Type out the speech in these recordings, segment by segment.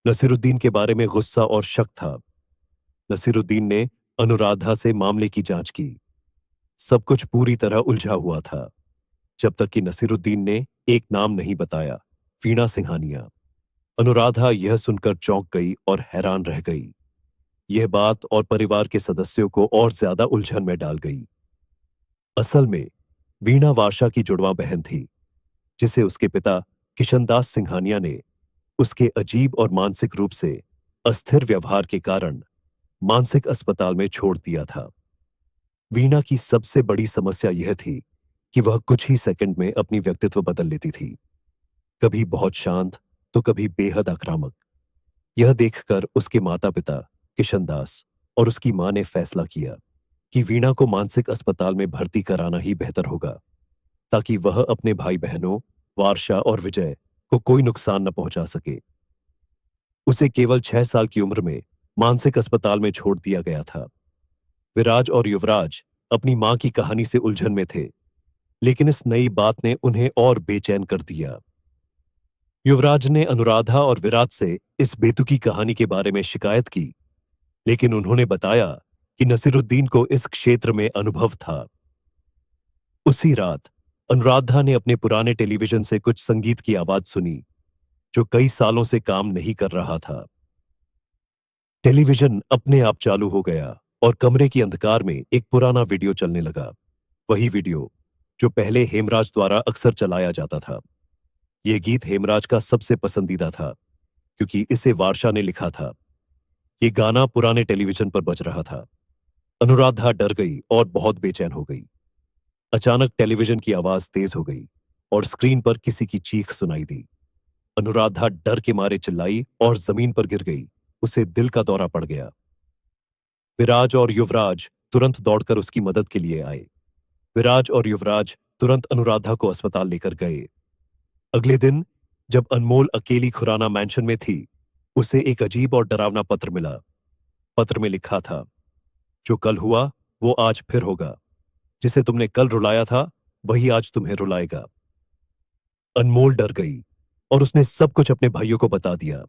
नसीरुद्दीन के बारे में गुस्सा और शक था। नसीरुद्दीन ने अनुराधा से मामले की जांच की। सब कुछ पूरी तरह उलझा हुआ था, जब तक कि नसीरुद्दीन ने एक नाम नहीं बताया, वीणा सिंघानिया। अनुराधा यह सुनकर चौंक गई और हैरान रह गई। यह बात और परिवार के सदस्यों को और ज्यादा उलझन में डाल गई। असल में वीणा वार्षा की जुड़वा बहन थी, जिसे उसके पिता किशनदास सिंघानिया ने उसके अजीब और मानसिक रूप से अस्थिर व्यवहार के कारण मानसिक अस्पताल में छोड़ दिया था। वीणा की सबसे बड़ी समस्या यह थी कि वह कुछ ही सेकंड में अपनी व्यक्तित्व बदल लेती थी, कभी बहुत शांत तो कभी बेहद आक्रामक। यह देखकर उसके माता पिता किशनदास और उसकी मां ने फैसला किया कि वीणा को मानसिक अस्पताल में भर्ती कराना ही बेहतर होगा, ताकि वह अपने भाई बहनों वार्षा और विजय को कोई नुकसान न पहुंचा सके। उसे केवल 6 साल की उम्र में मानसिक अस्पताल में छोड़ दिया गया था। विराज और युवराज अपनी मां की कहानी से उलझन में थे, लेकिन इस नई बात ने उन्हें और बेचैन कर दिया। युवराज ने अनुराधा और विराज से इस बेतुकी कहानी के बारे में शिकायत की, लेकिन उन्होंने बताया कि नसीरुद्दीन को इस क्षेत्र में अनुभव था। उसी रात अनुराधा ने अपने पुराने टेलीविजन से कुछ संगीत की आवाज सुनी, जो कई सालों से काम नहीं कर रहा था। टेलीविजन अपने आप चालू हो गया और कमरे की अंधकार में एक पुराना वीडियो चलने लगा। वही वीडियो जो पहले हेमराज द्वारा अक्सर चलाया जाता था। यह गीत हेमराज का सबसे पसंदीदा था, क्योंकि इसे वार्षा ने लिखा था। ये गाना पुराने टेलीविजन पर बज रहा था। अनुराधा डर गई और बहुत बेचैन हो गई। अचानक टेलीविजन की आवाज तेज हो गई और स्क्रीन पर किसी की चीख सुनाई दी। अनुराधा डर के मारे चिल्लाई और जमीन पर गिर गई। उसे दिल का दौरा पड़ गया। विराज और युवराज तुरंत दौड़कर उसकी मदद के लिए आए। विराज और युवराज तुरंत अनुराधा को अस्पताल लेकर गए। अगले दिन जब अनमोल अकेली खुराना मैंशन में थी, उसे एक अजीब और डरावना पत्र मिला। पत्र में लिखा था, जो कल हुआ वो आज फिर होगा। जिसे तुमने कल रुलाया था वही आज तुम्हें रुलाएगा। अनमोल डर गई और उसने सब कुछ अपने भाइयों को बता दिया।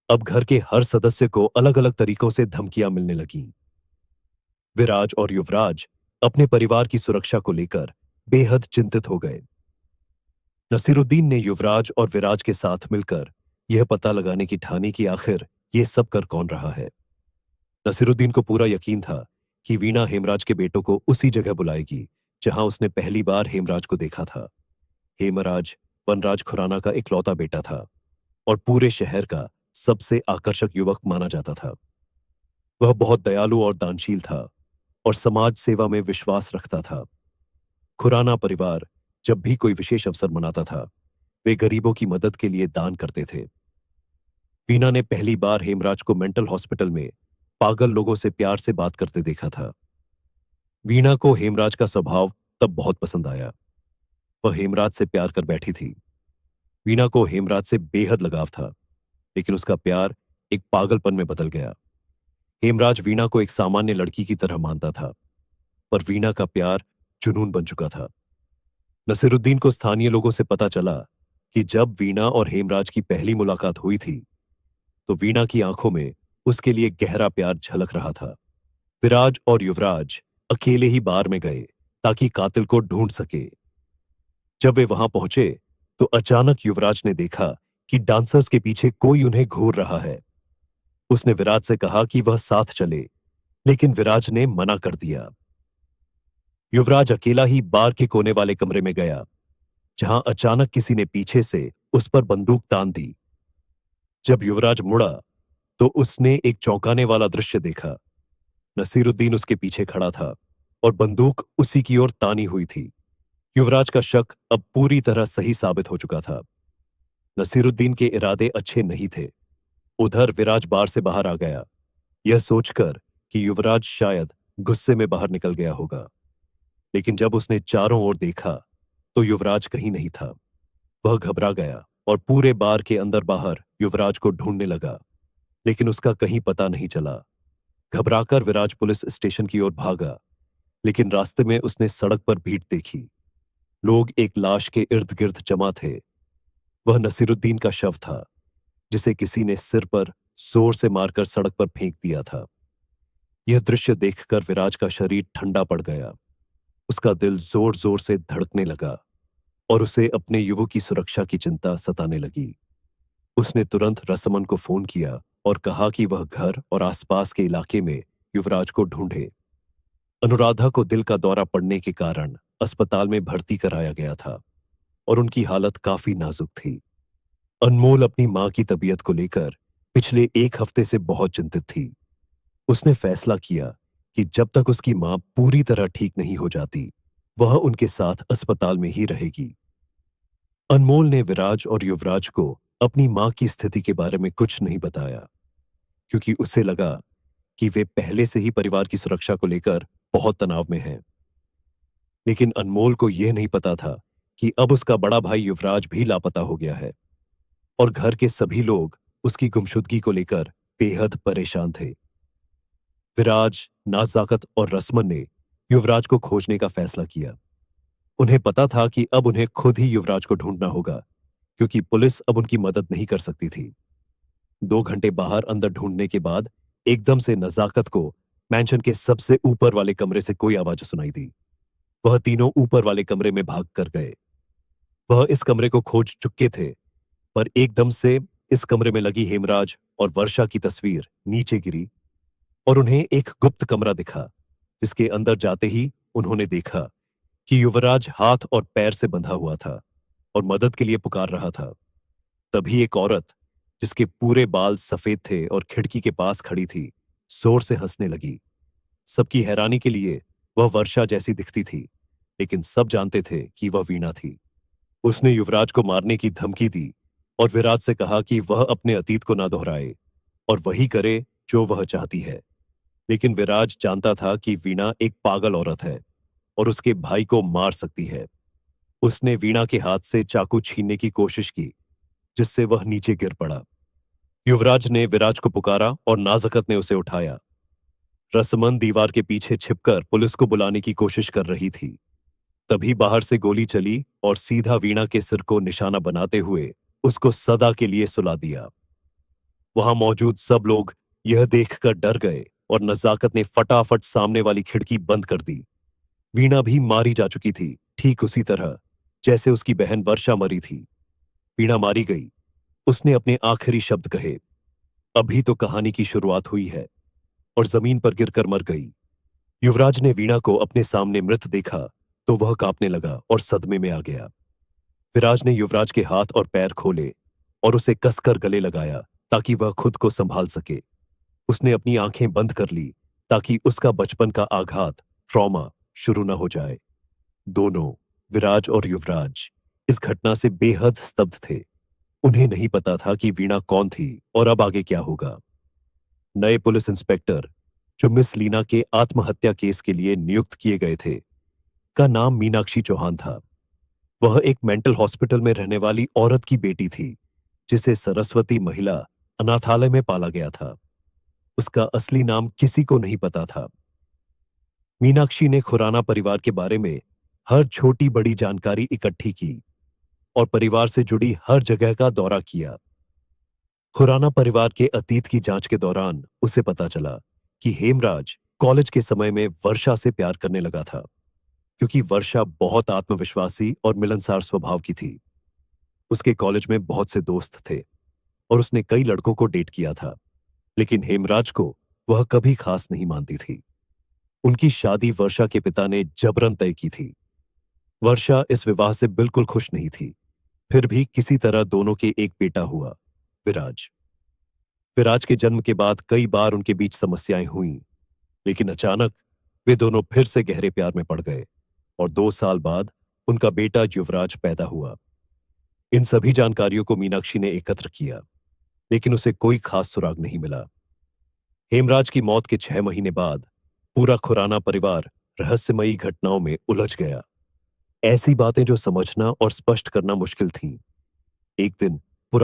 अब घर के हर सदस्य को अलग अलग तरीकों से धमकियां मिलने लगीं। विराज और युवराज अपने परिवार की सुरक्षा को लेकर बेहद चिंतित हो गए। नसीरुद्दीन ने युवराज और विराज के साथ मिलकर यह पता लगाने की ठानी कि आखिर यह सब कर कौन रहा है। नसीरुद्दीन को पूरा यकीन था कि वीणा हेमराज के बेटों को उसी जगह बुलाएगी जहां उसने पहली बार हेमराज को देखा था। हेमराज वनराज खुराना का इकलौता बेटा था और पूरे शहर का सबसे आकर्षक युवक माना जाता था। वह बहुत दयालु और दानशील था और समाज सेवा में विश्वास रखता था। खुराना परिवार जब भी कोई विशेष अवसर मनाता था, वे गरीबों की मदद के लिए दान करते थे। वीणा ने पहली बार हेमराज को मेंटल हॉस्पिटल में पागल लोगों से प्यार से बात करते देखा था। वीणा को हेमराज का स्वभाव तब बहुत पसंद आया। वह हेमराज से प्यार कर बैठी थी। वीणा को हेमराज से बेहद लगाव था, लेकिन उसका प्यार एक पागलपन में बदल गया। हेमराज वीणा को एक सामान्य लड़की की तरह मानता था, पर वीणा का प्यार जुनून बन चुका था। नसीरुद्दीन को स्थानीय लोगों से पता चला कि जब वीणा और हेमराज की पहली मुलाकात हुई थी, तो वीणा की आंखों में उसके लिए गहरा प्यार झलक रहा था। विराज और युवराज अकेले ही बार में गए ताकि कातिल को ढूंढ सके। जब वे वहां पहुंचे तो अचानक युवराज ने देखा कि डांसर्स के पीछे कोई उन्हें घूर रहा है। उसने विराज से कहा कि वह साथ चले, लेकिन विराज ने मना कर दिया। युवराज अकेला ही बार के कोने वाले कमरे में गया, जहां अचानक किसी ने पीछे से उस पर बंदूक तान दी। जब युवराज मुड़ा तो उसने एक चौंकाने वाला दृश्य देखा। नसीरुद्दीन उसके पीछे खड़ा था और बंदूक उसी की ओर तानी हुई थी। युवराज का शक अब पूरी तरह सही साबित हो चुका था। नसीरुद्दीन के इरादे अच्छे नहीं थे। उधर विराज बार से बाहर आ गया, यह सोचकर कि युवराज शायद गुस्से में बाहर निकल गया होगा। लेकिन जब उसने चारों ओर देखा तो युवराज कहीं नहीं था। वह घबरा गया और पूरे बार के अंदर बाहर युवराज को ढूंढने लगा, लेकिन उसका कहीं पता नहीं चला। घबराकर विराज पुलिस स्टेशन की ओर भागा, लेकिन रास्ते में उसने सड़क पर भीड़ देखी। लोग एक लाश के इर्द गिर्द जमा थे। वह नसीरुद्दीन का शव था। जिसे किसी ने सिर पर जोर से मारकर सड़क पर फेंक दिया था। यह दृश्य देखकर विराज का शरीर ठंडा पड़ गया। उसका दिल जोर जोर से धड़कने लगा और उसे अपने युवक की सुरक्षा की चिंता सताने लगी। उसने तुरंत रसमन को फोन किया और कहा कि वह घर और आसपास के इलाके में युवराज को ढूंढे। अनुराधा को दिल का दौरा पड़ने के कारण अस्पताल में भर्ती कराया गया था और उनकी हालत काफी नाजुक थी। अनमोल अपनी मां की तबीयत को लेकर पिछले एक हफ्ते से बहुत चिंतित थी। उसने फैसला किया कि जब तक उसकी मां पूरी तरह ठीक नहीं हो जाती, वह उनके साथ अस्पताल में ही रहेगी। अनमोल ने विराज और युवराज को अपनी मां की स्थिति के बारे में कुछ नहीं बताया, क्योंकि उसे लगा कि वे पहले से ही परिवार की सुरक्षा को लेकर बहुत तनाव में हैं। लेकिन अनमोल को यह नहीं पता था कि अब उसका बड़ा भाई युवराज भी लापता हो गया है और घर के सभी लोग उसकी गुमशुदगी को लेकर बेहद परेशान थे। विराज, नाज़ाकत और रसमन ने युवराज को खोजने का फैसला किया। उन्हें पता था कि अब उन्हें खुद ही युवराज को ढूंढना होगा, क्योंकि पुलिस अब उनकी मदद नहीं कर सकती थी। 2 घंटे बाहर अंदर ढूंढने के बाद एकदम से नज़ाकत को मैंशन के सबसे ऊपर वाले कमरे से कोई आवाज सुनाई दी। वह तीनों ऊपर वाले कमरे में भाग कर गए। वह इस कमरे को खोज चुके थे, पर एकदम से इस कमरे में लगी हेमराज और वर्षा की तस्वीर नीचे गिरी और उन्हें एक गुप्त कमरा दिखा, जिसके अंदर जाते ही उन्होंने देखा कि युवराज हाथ और पैर से बंधा हुआ था और मदद के लिए पुकार रहा था। तभी एक औरत, जिसके पूरे बाल सफेद थे और खिड़की के पास खड़ी थी, जोर से हंसने लगी। सबकी हैरानी के लिए वह वर्षा जैसी दिखती थी, लेकिन सब जानते थे कि वह वीणा थी। उसने युवराज को मारने की धमकी दी और विराज से कहा कि वह अपने अतीत को ना दोहराए और वही करे जो वह चाहती है। लेकिन विराज जानता था कि वीणा एक पागल औरत है और उसके भाई को मार सकती है। उसने वीणा के हाथ से चाकू छीनने की कोशिश की, जिससे वह नीचे गिर पड़ा। युवराज ने विराज को पुकारा और नाज़ाकत ने उसे उठाया। रसमन दीवार के पीछे छिपकर पुलिस को बुलाने की कोशिश कर रही थी। तभी बाहर से गोली चली और सीधा वीणा के सिर को निशाना बनाते हुए उसको सदा के लिए सुला दिया। वहां मौजूद सब लोग यह देखकर डर गए और नज़ाकत ने फटाफट सामने वाली खिड़की बंद कर दी। वीणा भी मारी जा चुकी थी, ठीक उसी तरह जैसे उसकी बहन वर्षा मरी थी। वीणा मारी गई। उसने अपने आखिरी शब्द कहे, अभी तो कहानी की शुरुआत हुई है, और जमीन पर गिरकर मर गई। युवराज ने वीणा को अपने सामने मृत देखा तो वह कांपने लगा और सदमे में आ गया। विराज ने युवराज के हाथ और पैर खोले और उसे कसकर गले लगाया ताकि वह खुद को संभाल सके। उसने अपनी आंखें बंद कर ली ताकि उसका बचपन का आघात, ट्रॉमा शुरू न हो जाए। दोनों, विराज और युवराज, इस घटना से बेहद स्तब्ध थे। उन्हें नहीं पता था कि वीणा कौन थी और अब आगे क्या होगा। नए पुलिस इंस्पेक्टर, जो मिस लीना के आत्महत्या केस के लिए नियुक्त किए गए थे, का नाम मीनाक्षी चौहान था। वह एक मेंटल हॉस्पिटल में रहने वाली औरत की बेटी थी, जिसे सरस्वती महिला अनाथालय में पाला गया था। उसका असली नाम किसी को नहीं पता था। मीनाक्षी ने खुराना परिवार के बारे में हर छोटी बड़ी जानकारी इकट्ठी की और परिवार से जुड़ी हर जगह का दौरा किया। खुराना परिवार के अतीत की जांच के दौरान उसे पता चला कि हेमराज कॉलेज के समय में वर्षा से प्यार करने लगा था, क्योंकि वर्षा बहुत आत्मविश्वासी और मिलनसार स्वभाव की थी। उसके कॉलेज में बहुत से दोस्त थे और उसने कई लड़कों को डेट किया था, लेकिन हेमराज को वह कभी खास नहीं मानती थी। उनकी शादी वर्षा के पिता ने जबरन तय की थी। वर्षा इस विवाह से बिल्कुल खुश नहीं थी, फिर भी किसी तरह दोनों के एक बेटा हुआ, विराज। विराज के जन्म के बाद कई बार उनके बीच समस्याएं हुईं, लेकिन अचानक वे दोनों फिर से गहरे प्यार में पड़ गए और 2 साल बाद उनका बेटा युवराज पैदा हुआ। इन सभी जानकारियों को मीनाक्षी ने एकत्र किया, लेकिन उसे कोई खास सुराग नहीं मिला। हेमराज की मौत के 6 महीने बाद पूरा खुराना परिवार रहस्यमयी घटनाओं में उलझ गया। ऐसी बातें जो समझना और स्पष्ट करना मुश्किल थीं। एक दिन